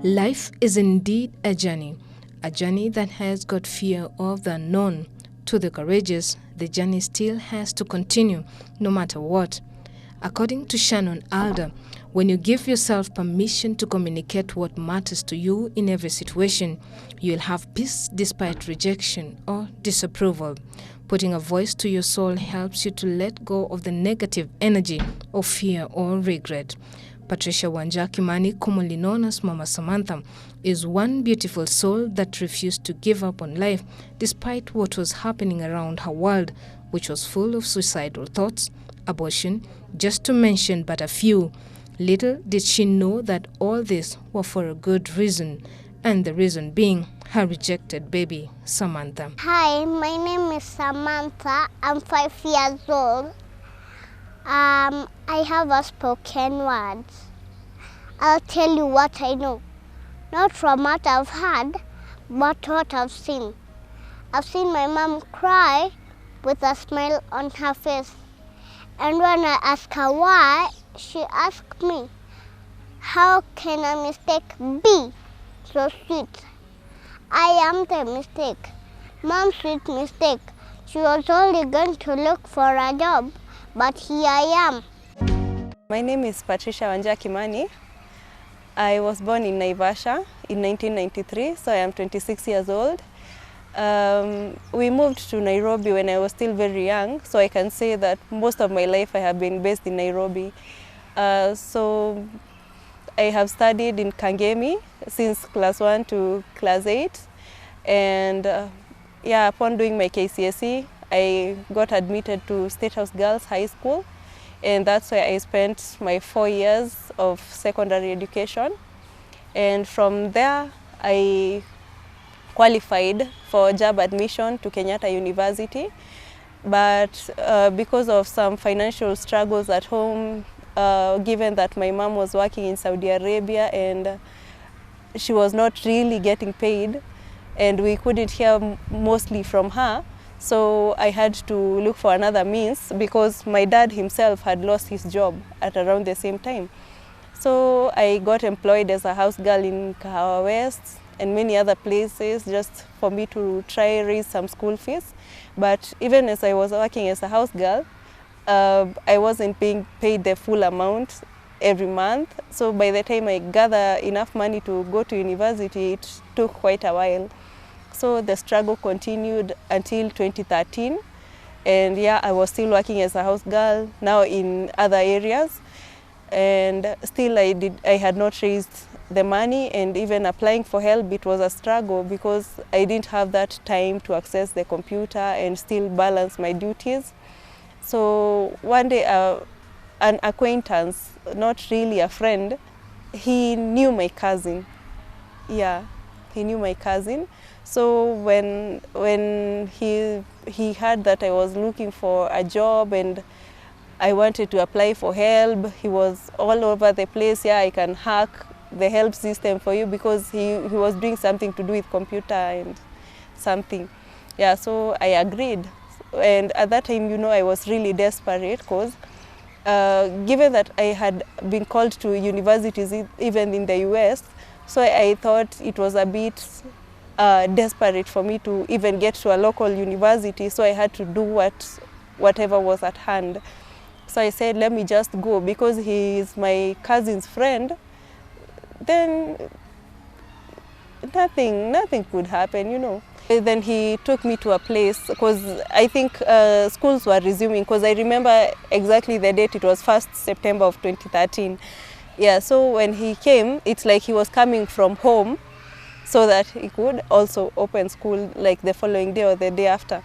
Life is indeed a journey that has got fear of the unknown. To the courageous, the journey still has to continue, no matter what. According to Shannon Alder, when you give yourself permission to communicate what matters to you in every situation, you'll have peace despite rejection or disapproval. Putting a voice to your soul helps you to let go of the negative energy of fear or regret. Patricia Wanja Kimani, commonly known as Mama Samantha, is one beautiful soul that refused to give up on life despite what was happening around her world, which was full of suicidal thoughts, abortion, just to mention but a few. Little did she know that all this were for a good reason, and the reason being her rejected baby, Samantha. Hi, my name is Samantha. I'm 5 years old. I have a spoken words. I'll tell you what I know. Not from what I've heard, but what I've seen. I've seen my mom cry with a smile on her face. And when I asked her why, she asked me, how can a mistake be so sweet? I am the mistake. Mom's sweet mistake. She was only going to look for a job, but here I am. My name is Patricia Wanja Kimani. I was born in Naivasha in 1993, so I am 26 years old. We moved to Nairobi when I was still very young, so I can say that most of my life I have been based in Nairobi. So I have studied in Kangemi since class 1 to class 8, and upon doing my KCSE, I got admitted to State House Girls High School, and that's where I spent my 4 years of secondary education. And from there, I qualified for job admission to Kenyatta University, but because of some financial struggles at home, given that my mom was working in Saudi Arabia and she was not really getting paid, and we couldn't hear mostly from her, so I had to look for another means because my dad himself had lost his job at around the same time. So I got employed as a house girl in Kahawa West and many other places just for me to try raise some school fees. But even as I was working as a house girl, I wasn't being paid the full amount every month. So by the time I gathered enough money to go to university, it took quite a while. So the struggle continued until 2013. And I was still working as a house girl, now in other areas. And still I had not raised the money, and even applying for help, it was a struggle because I didn't have that time to access the computer and still balance my duties. So one day an acquaintance, not really a friend, he knew my cousin. Yeah, he knew my cousin. So when he heard that I was looking for a job and I wanted to apply for help, he was all over the place. I can hack the help system for you, because he was doing something to do with computer and something. So I agreed. And at that time, I was really desperate because given that I had been called to universities even in the US, so I thought it was a bit desperate for me to even get to a local university, so I had to do whatever was at hand. So I said, let me just go, because he is my cousin's friend, then nothing could happen, Then he took me to a place, because I think schools were resuming, because I remember exactly the date, it was 1st September of 2013. So when he came, it's like he was coming from home so that he could also open school like the following day or the day after.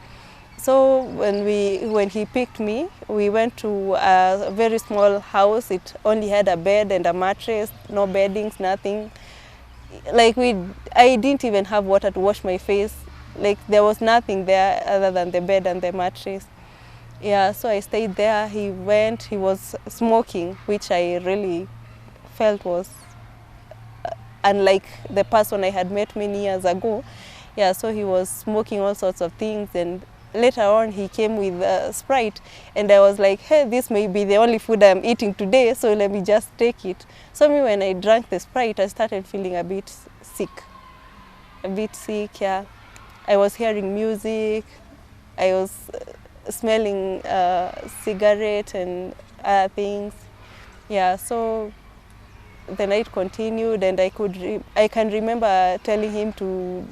So when he picked me, we went to a very small house. It only had a bed and a mattress, no beddings, nothing. Like I didn't even have water to wash my face. Like there was nothing there other than the bed and the mattress. So I stayed there. He was smoking, which I really felt was unlike the person I had met many years ago. So he was smoking all sorts of things, and later on he came with Sprite, and I was like, hey, this may be the only food I'm eating today, so let me just take it. So me, when I drank the Sprite, I started feeling a bit sick, yeah. I was hearing music, I was smelling cigarette and other things. Yeah, so the night continued, and I can remember telling him to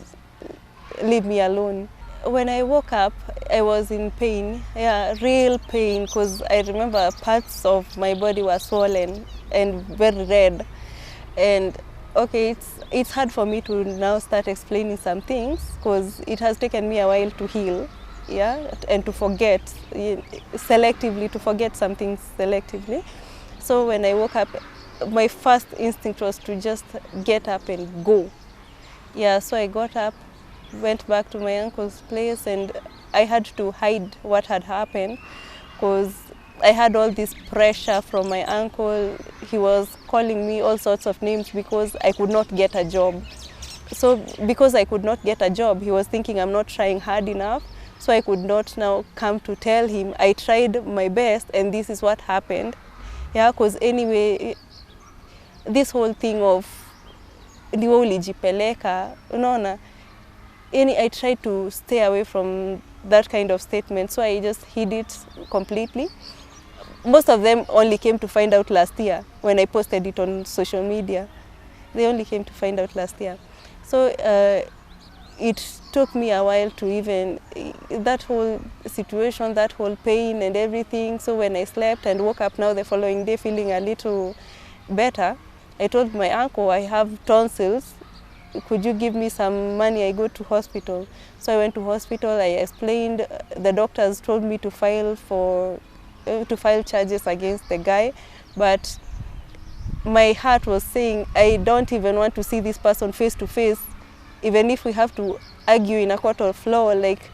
leave me alone. When I woke up, I was in pain, yeah, real pain, because I remember parts of my body were swollen and very red. And okay, it's hard for me to now start explaining some things, because it has taken me a while to heal, yeah, and to forget, selectively, to forget some things selectively. So when I woke up, my first instinct was to just get up and go. Yeah, so I got up, went back to my uncle's place, and I had to hide what had happened, because I had all this pressure from my uncle. He was calling me all sorts of names because I could not get a job. So because I could not get a job, he was thinking I'm not trying hard enough, so I could not now come to tell him I tried my best and this is what happened. Yeah, because anyway, this whole thing of ndiwe ulijipeleka, unaona, I tried to stay away from that kind of statement, so I just hid it completely. Most of them only came to find out last year when I posted it on social media. They only came to find out last year. So it took me a while to even, that whole situation, that whole pain and everything. So when I slept and woke up now the following day feeling a little better, I told my uncle, I have tonsils. Could you give me some money? I go to hospital. So I went to hospital, I explained, the doctors told me to file charges against the guy, but my heart was saying, I don't even want to see this person face to face, even if we have to argue in a court of law. Like,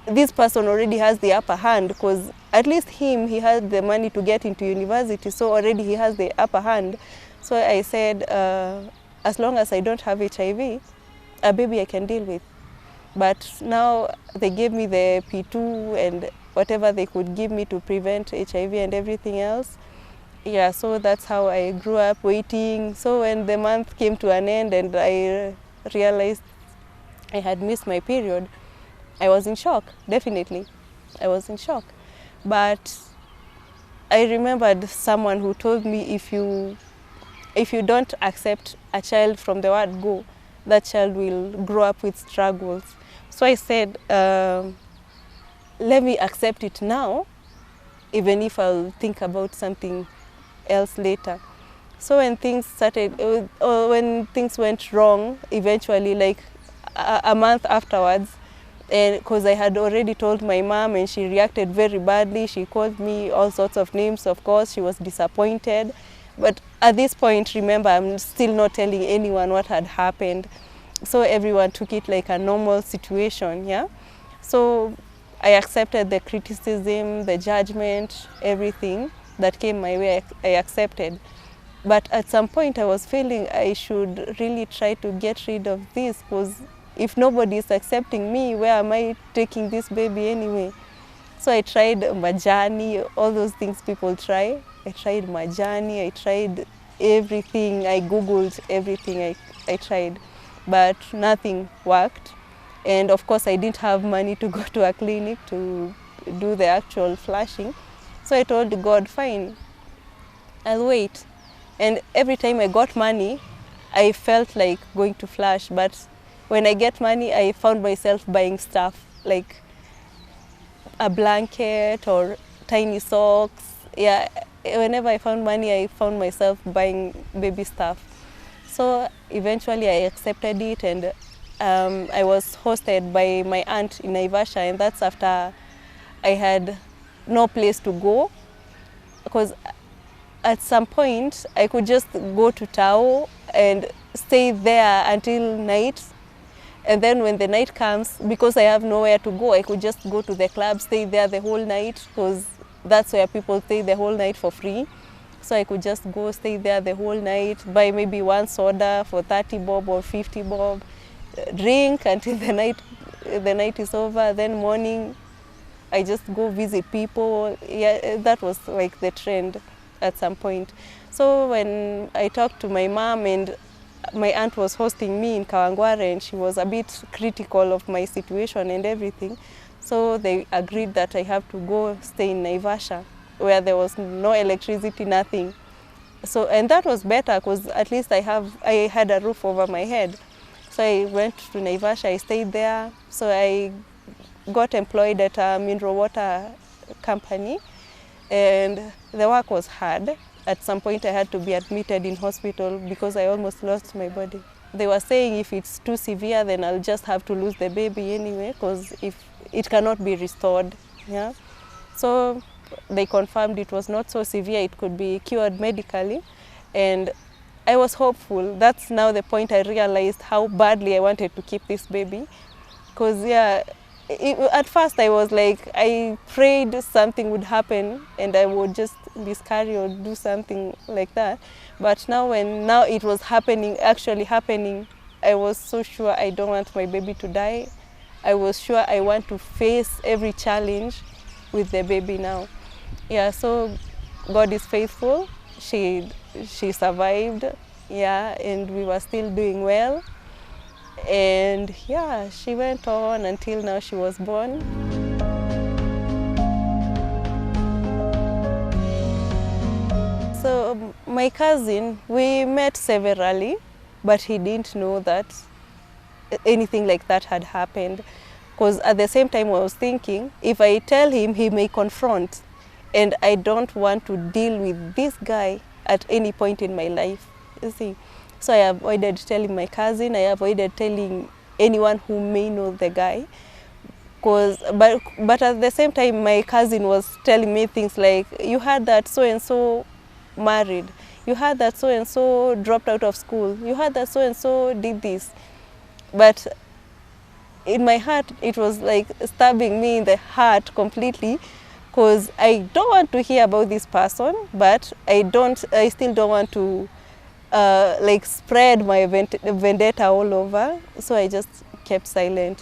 this person already has the upper hand, because at least he had the money to get into university, so already he has the upper hand. So I said, as long as I don't have HIV, a baby I can deal with. But now they gave me the P2 and whatever they could give me to prevent HIV and everything else. Yeah, so that's how I grew up waiting. So when the month came to an end and I realized I had missed my period, I was in shock, definitely. I was in shock. But I remembered someone who told me, if you don't accept a child from the word go, that child will grow up with struggles. So I said, let me accept it now, even if I'll think about something else later. So when things when things went wrong, eventually, like a month afterwards, and because I had already told my mom and she reacted very badly, she called me all sorts of names, of course, she was disappointed. But at this point, remember, I'm still not telling anyone what had happened. So everyone took it like a normal situation, yeah? So I accepted the criticism, the judgment, everything that came my way, I accepted. But at some point I was feeling I should really try to get rid of this, because if nobody is accepting me, where am I taking this baby anyway? So I tried majani, all those things people try. I tried majani, I tried everything, I Googled everything I tried, but nothing worked. And of course I didn't have money to go to a clinic to do the actual flashing. So I told God, fine, I'll wait. And every time I got money, I felt like going to flash, but when I get money, I found myself buying stuff like a blanket or tiny socks. Yeah, whenever I found money, I found myself buying baby stuff. So eventually I accepted it, and I was hosted by my aunt in Naivasha, and that's after I had no place to go, because at some point I could just go to Tao and stay there until night. And then when the night comes, because I have nowhere to go, I could just go to the club, stay there the whole night, because that's where people stay the whole night for free. So I could just go stay there the whole night, buy maybe one soda for 30 bob or 50 bob, drink until the night the night is over, then morning I just go visit people. Yeah, that was like the trend at some point. So when I talked to my mom, and my aunt was hosting me in Kawangware, and she was a bit critical of my situation and everything, so they agreed that I have to go stay in Naivasha, where there was no electricity, nothing. So, and that was better because at least I had a roof over my head. So I went to Naivasha, I stayed there. So I got employed at a mineral water company, and the work was hard. At some point I had to be admitted in hospital because I almost lost my body. They were saying if it's too severe, then I'll just have to lose the baby anyway, because if it cannot be restored. Yeah. So they confirmed it was not so severe, it could be cured medically, and I was hopeful. That's now the point I realized how badly I wanted to keep this baby, because yeah, at first I was like, I prayed something would happen and I would just miscarry or do something like that. But now it was happening, actually happening, I was so sure I don't want my baby to die. I was sure I want to face every challenge with the baby now. Yeah, so God is faithful. She survived, yeah, and we were still doing well. And yeah, she went on until now she was born. So my cousin, we met severally, but he didn't know that anything like that had happened. Because at the same time I was thinking, if I tell him, he may confront. And I don't want to deal with this guy at any point in my life, you see. So I avoided telling my cousin, I avoided telling anyone who may know the guy. But at the same time, my cousin was telling me things like, you had that so-and-so married, you had that so-and-so dropped out of school, you had that so-and-so did this. But in my heart, it was like stabbing me in the heart completely, because I don't want to hear about this person, but I still don't want to like spread my vendetta all over. So I just kept silent.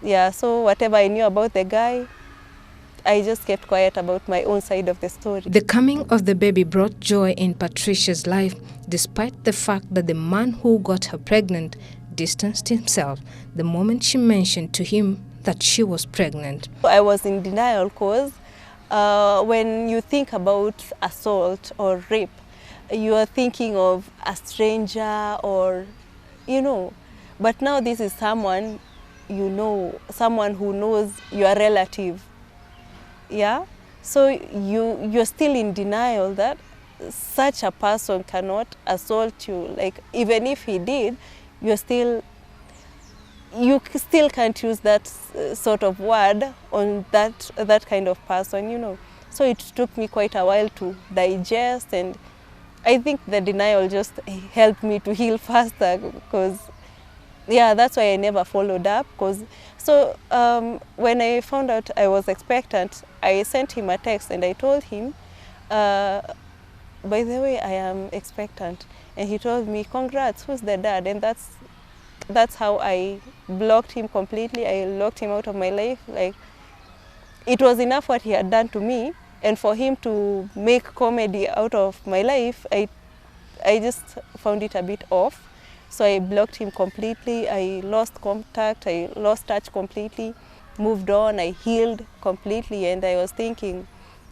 Yeah, so whatever I knew about the guy, I just kept quiet about my own side of the story. The coming of the baby brought joy in Patricia's life, despite the fact that the man who got her pregnant distanced himself the moment she mentioned to him that she was pregnant. I was in denial because when you think about assault or rape, you are thinking of a stranger or, you know, but now this is someone you know, someone who knows your relative. Yeah, so you're still in denial that such a person cannot assault you. Like, even if he did, you still can't use that sort of word on that kind of person, you know. So it took me quite a while to digest, and I think the denial just helped me to heal faster, because yeah, that's why I never followed up. So when I found out I was expectant, I sent him a text and I told him, by the way, I am expectant. And he told me, congrats, who's the dad? And that's how I blocked him completely. I locked him out of my life. Like, it was enough what he had done to me, and for him to make comedy out of my life, I just found it a bit off. So I blocked him completely. I lost contact, I lost touch completely, moved on, I healed completely. And I was thinking,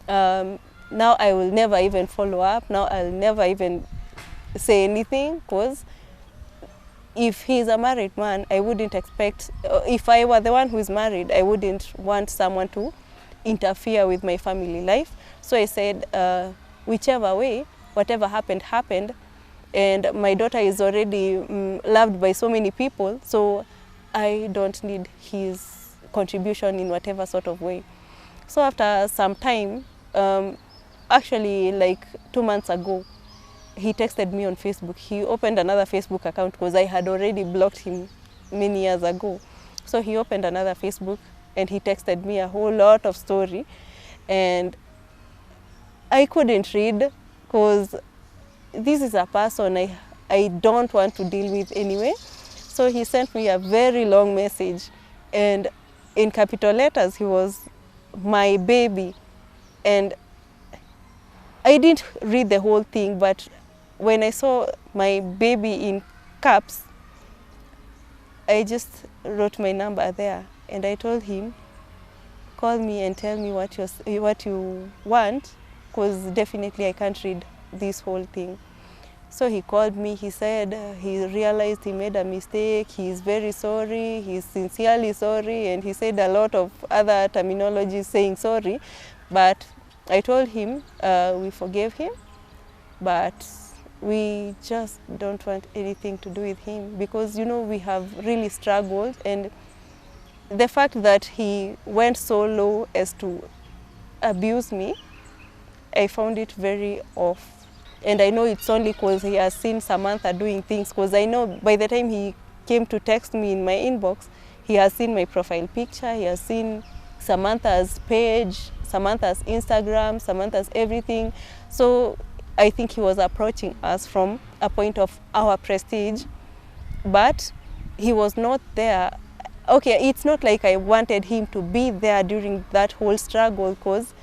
now I will never even follow up. Now I'll never even say anything, because if he's a married man, I wouldn't expect, if I were the one who is married, I wouldn't want someone to interfere with my family life. So I said, whichever way, whatever happened, happened. And my daughter is already loved by so many people, so I don't need his contribution in whatever sort of way. So after some time, actually like 2 months ago, he texted me on Facebook. He opened another Facebook account because I had already blocked him many years ago. So he opened another Facebook and he texted me a whole lot of story. And I couldn't read, because this is a person I don't want to deal with anyway. So he sent me a very long message And in capital letters, he was my baby. And I didn't read the whole thing, but when I saw my baby in caps, I just wrote my number there, and I told him, call me and tell me what you want, because definitely I can't read this whole thing. So he called me, he said he realized he made a mistake, he's very sorry, he's sincerely sorry, and he said a lot of other terminology saying sorry. But I told him we forgave him, but we just don't want anything to do with him, because, you know, we have really struggled, and the fact that he went so low as to abuse me, I found it very off. And I know it's only because he has seen Samantha doing things, because I know by the time he came to text me in my inbox, he has seen my profile picture, he has seen Samantha's page, Samantha's Instagram, Samantha's everything. So I think he was approaching us from a point of our prestige, but he was not there. Okay, it's not like I wanted him to be there during that whole struggle, because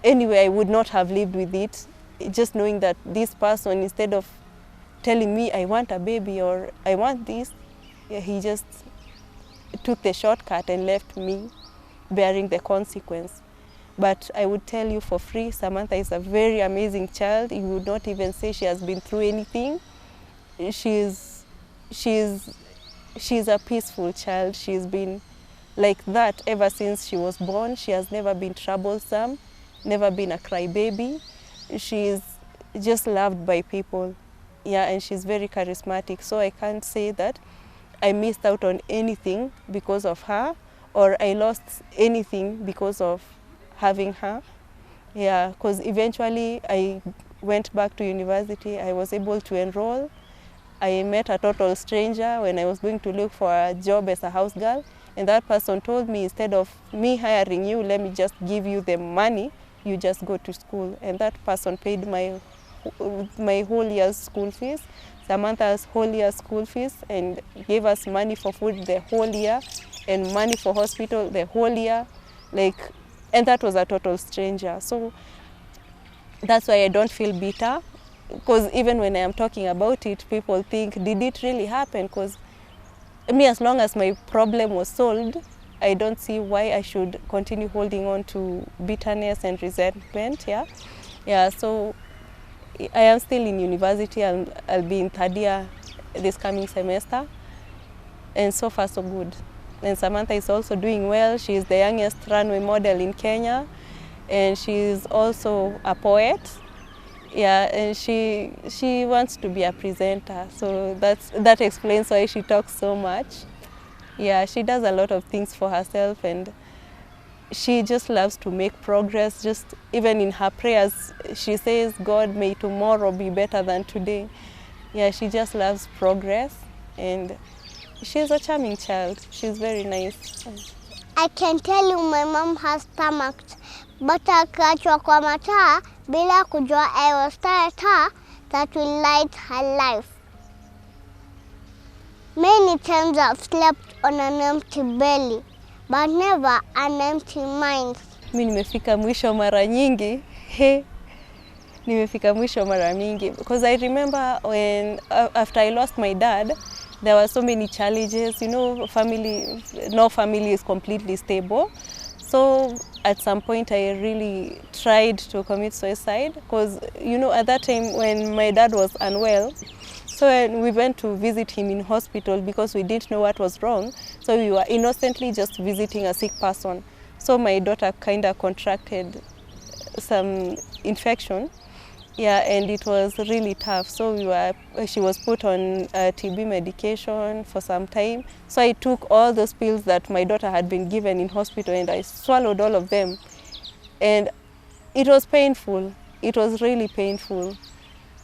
anyway, I would not have lived with it. Just knowing that this person, instead of telling me I want a baby or I want this, he just took the shortcut and left me bearing the consequence. But I would tell you for free, Samantha is a very amazing child. You would not even say she has been through anything. She's a peaceful child. She's been like that ever since she was born. She has never been troublesome, never been a crybaby. She's just loved by people. Yeah, and she's very charismatic. So I can't say that I missed out on anything because of her, or I lost anything because of having her. Yeah, because eventually I went back to university. I was able to enroll. I met a total stranger when I was going to look for a job as a house girl, and that person told me, instead of me hiring you, let me just give you the money, you just go to school. And that person paid my whole year's school fees, Samantha's whole year's school fees, and gave us money for food the whole year and money for hospital the whole year. And that was a total stranger. So that's why I don't feel bitter, because even when I am talking about it, people think, did it really happen? Because me, as long as my problem was solved, I don't see why I should continue holding on to bitterness and resentment. Yeah. So I am still in university. I'll be in third year this coming semester, and so far so good. And Samantha is also doing well. She is the youngest runway model in Kenya, and she is also a poet. Yeah, and she wants to be a presenter. So that explains why she talks so much. Yeah, she does a lot of things for herself, and she just loves to make progress. Just even in her prayers, she says, God, may tomorrow be better than today. Yeah, she just loves progress, and she's a charming child. She's very nice. I can tell you my mom has stomach, but akaachwa kwa mataa bila kujua I was taa that will light her life. Many times I've slept on an empty belly, but never an empty mind. Mimi nimefika mwisho mara nyingi. Nimefika mwisho mara mingi, because I remember when after I lost my dad, there were so many challenges. You know, no family is completely stable. So at some point I really tried to commit suicide, because, you know, at that time when my dad was unwell, so when we went to visit him in hospital, because we didn't know what was wrong, so we were innocently just visiting a sick person. So my daughter kind of contracted some infection. Yeah, and it was really tough. So she was put on TB medication for some time. So I took all those pills that my daughter had been given in hospital, and I swallowed all of them. And it was painful. It was really painful.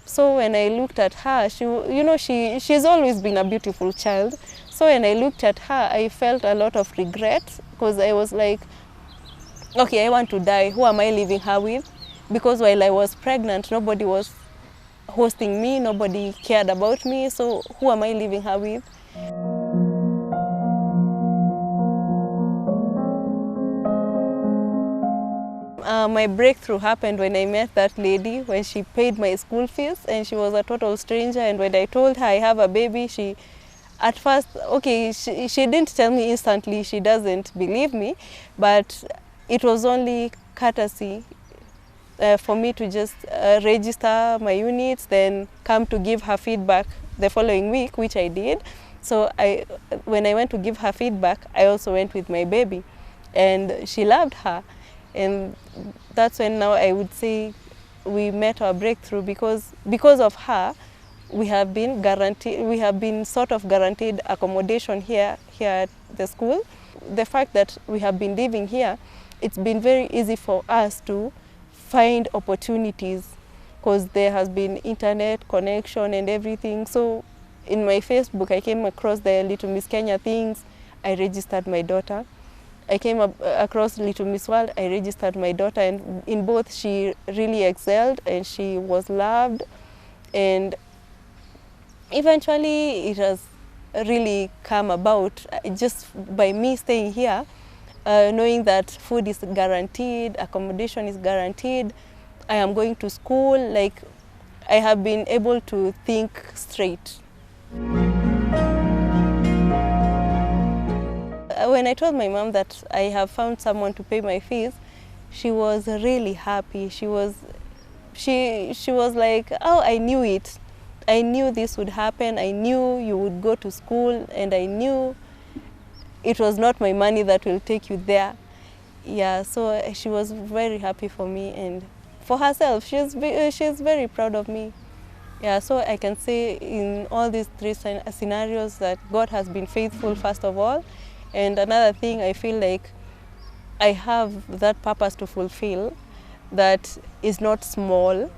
So when I looked at her, she's always been a beautiful child. So when I looked at her, I felt a lot of regret, because I was like, okay, I want to die. Who am I leaving her with? Because while I was pregnant, nobody was hosting me, nobody cared about me, so who am I leaving her with? my breakthrough happened when I met that lady, when she paid my school fees, and she was a total stranger. And when I told her I have a baby, she, at first, okay, she didn't tell me instantly, she doesn't believe me, but it was only courtesy for me to just register my units, then come to give her feedback the following week, which I did. So when I went to give her feedback, I also went with my baby, and she loved her. And that's when now I would say we met our breakthrough, because of her, we have been sort of guaranteed accommodation here at the school. The fact that we have been living here, it's been very easy for us to find opportunities, because there has been internet connection and everything. So in my Facebook, I came across the Little Miss Kenya things, I registered my daughter. I came across Little Miss World, I registered my daughter, and in both she really excelled and she was loved. And eventually it has really come about just by me staying here, knowing that food is guaranteed, accommodation is guaranteed, I am going to school, like I have been able to think straight. When I told my mom that I have found someone to pay my fees, she was really happy. She was like, oh, I knew it. I knew this would happen. I knew you would go to school, and I knew it was not my money that will take you there. Yeah, so she was very happy for me, and for herself, she's very proud of me. Yeah, so I can say in all these three scenarios that God has been faithful, first of all. And another thing, I feel like I have that purpose to fulfill that is not small.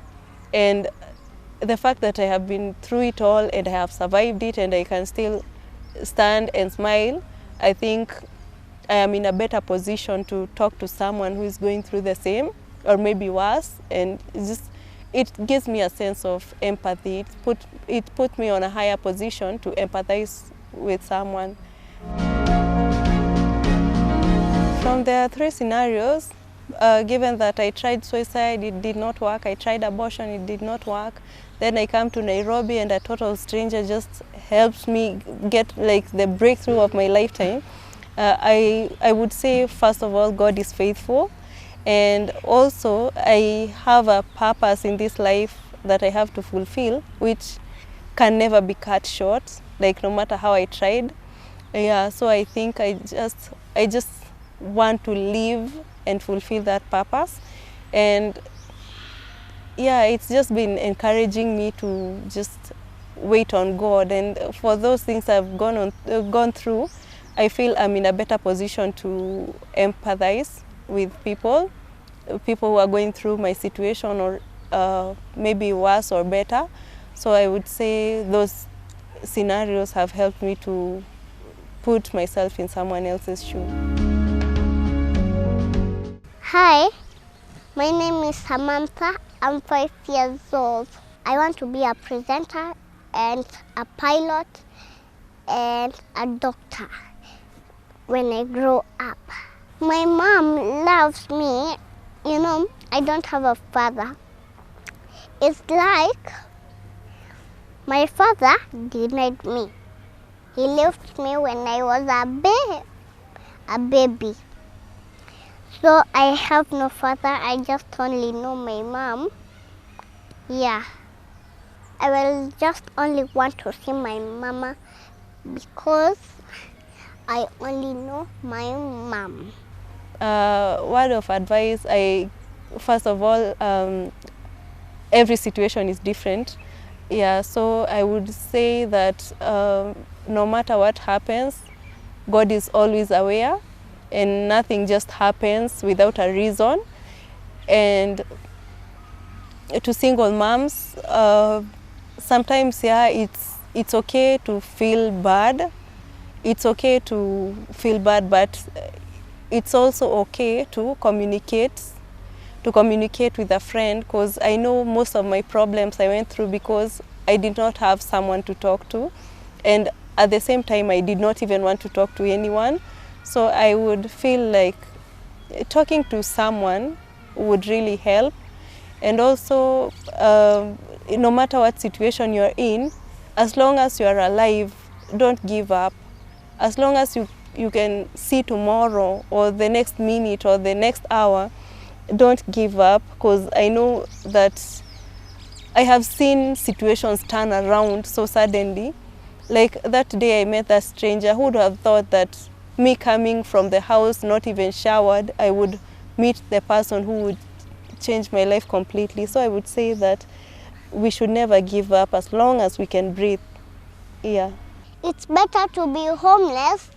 And the fact that I have been through it all and I have survived it and I can still stand and smile, I think I am in a better position to talk to someone who is going through the same or maybe worse. And it gives me a sense of empathy. It put me on a higher position to empathize with someone. From the three scenarios, given that I tried suicide, it did not work. I tried abortion, it did not work. Then I come to Nairobi and a total stranger just helps me get like the breakthrough of my lifetime. I would say, first of all, God is faithful. And also, I have a purpose in this life that I have to fulfill, which can never be cut short, like no matter how I tried. Yeah, so I think I just want to live and fulfill that purpose. And yeah, it's just been encouraging me to just wait on God. And for those things I've gone through, I feel I'm in a better position to empathize with people who are going through my situation, or maybe worse or better. So I would say those scenarios have helped me to put myself in someone else's shoe. Hi, my name is Samantha. I'm 5 years old. I want to be a presenter and a pilot and a doctor when I grow up. My mom loves me. You know, I don't have a father. It's like my father denied me. He left me when I was a baby. So I have no father, I just only know my mom. Yeah. I will just only want to see my mama because I only know my mom. Word of advice, first of all, every situation is different. Yeah, so I would say that no matter what happens, God is always aware, and nothing just happens without a reason. And to single moms, sometimes, yeah, it's okay to feel bad. It's okay to feel bad, but it's also okay to communicate with a friend, because I know most of my problems I went through because I did not have someone to talk to, and at the same time I did not even want to talk to anyone. So I would feel like talking to someone would really help. And also, no matter what situation you're in, as long as you are alive, don't give up. As long as you can see tomorrow or the next minute or the next hour, don't give up, because I know that I have seen situations turn around so suddenly. Like that day I met that stranger. Who would have thought that me coming from the house, not even showered, I would meet the person who would change my life completely. So I would say that we should never give up as long as we can breathe. Yeah. It's better to be homeless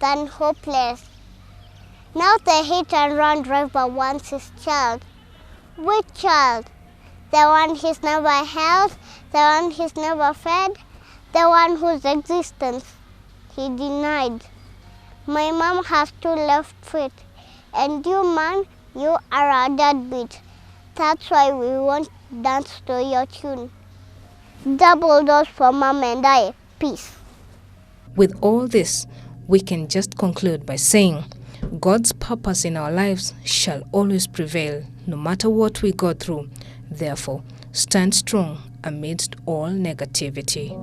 than hopeless. Now the hit and run driver wants his child. Which child? The one he's never held, the one he's never fed, the one whose existence he denied. My mom has 2 left feet, and you, man, you are a deadbeat. That's why we won't dance to your tune. Double dose for mom and I. Peace. With all this, we can just conclude by saying, God's purpose in our lives shall always prevail, no matter what we go through. Therefore, stand strong amidst all negativity.